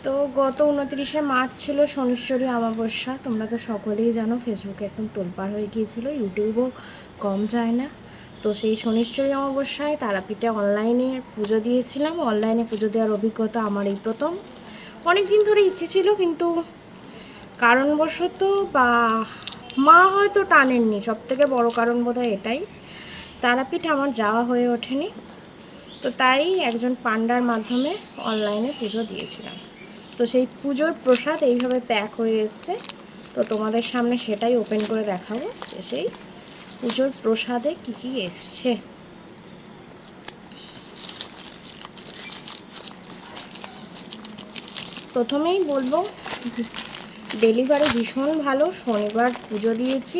তো গত 29শে মার্চ ছিল শনিশ্বরী অমাবস্যা। তোমরা তো সকলেই জানো, ফেসবুকে একদম তোলপাড় হয়ে গিয়েছিল, ইউটিউবও কম যায় না। তো সেই শনিশ্বরী অমাবস্যায় তারাপীঠে অনলাইনে পুজো দিয়েছিলাম। অনলাইনে পুজো দেওয়ার অভিজ্ঞতা আমার এই প্রথম। অনেক দিন ধরে ইচ্ছে ছিল, কিন্তু কারণবশত বা মা হয়তো টানেননি, সবথেকে বড় কারণ বোধহয় এটাই, তারাপীঠ আমার যাওয়া হয়ে ওঠেনি। তো তাই একজন পান্ডার মাধ্যমে অনলাইনে পুজো দিয়েছিলাম। তো সেই পুজোর প্রসাদ এইভাবে প্যাক হয়ে এসছে। তো তোমাদের সামনে সেটাই ওপেন করে দেখাবো যে সেই পুজোর প্রসাদে কী কী এসছে। প্রথমেই বলবো, ডেলিভারি ভীষণ ভালো। শনিবার পুজো দিয়েছি,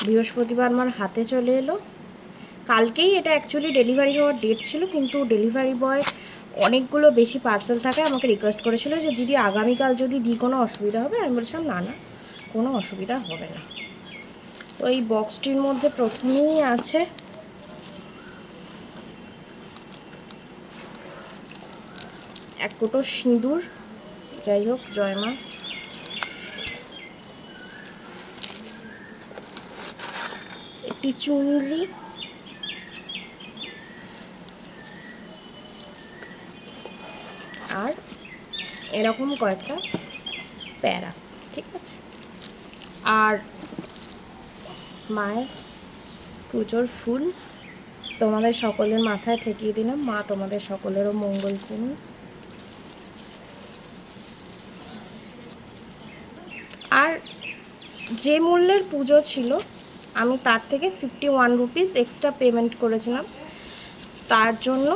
বৃহস্পতিবার আমার হাতে চলে এলো। কালকেই এটা অ্যাকচুয়ালি ডেলিভারি হওয়ার ডেট ছিল, কিন্তু ডেলিভারি বয় অনেকগুলো বেশি পার্সেল থাকে, আমাকে রিকোয়েস্ট করেছিল যে দিদি আগামীকাল যদি দিই কোনো অসুবিধা হবে? আমি বলছিলাম না না, কোনো অসুবিধা হবে না। তো এই বক্সটির মধ্যে প্রথমেই আছে এক কোটো সিঁদুর, যাই হোক জয় মা। একটি চুনরি, আর এরকম কয়েকটা প্যারা, ঠিক আছে। আর মায়ের পুজোর ফুল তোমাদের সকলের মাথায় ঠেকিয়ে দিলাম। মা তোমাদের সকলেরও মঙ্গল করুন। আর যে মূল্যের পুজো ছিল, আমি তার থেকে 51 রুপিস এক্সট্রা পেমেন্ট করেছিলাম। তার জন্য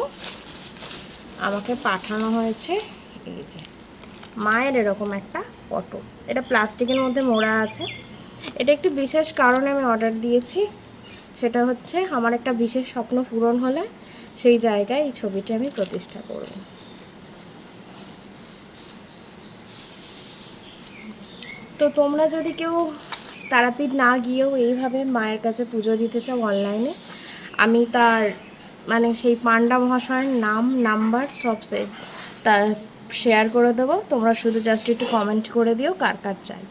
আমাকে পাঠানো হয়েছে এই যে মায়ের এরকম একটা ফটো। এটা প্লাস্টিকের মধ্যে মোড়া আছে। এটা একটি বিশেষ কারণে আমি অর্ডার দিয়েছি, সেটা হচ্ছে আমার একটা বিশেষ স্বপ্ন পূরণ হলে সেই জায়গায় এই ছবিটি আমি প্রতিষ্ঠা করব। তো তোমরা যদি কেউ তারাপীঠ না গিয়েও এইভাবে মায়ের কাছে পুজো দিতে চাও অনলাইনে, আমি তার মানে সেই পান্ডা মহাশয়ের নাম, নাম্বার সব তা শেয়ার করে দেবো। তোমরা শুধু জাস্ট একটু কমেন্ট করে দিও কার কার চাই।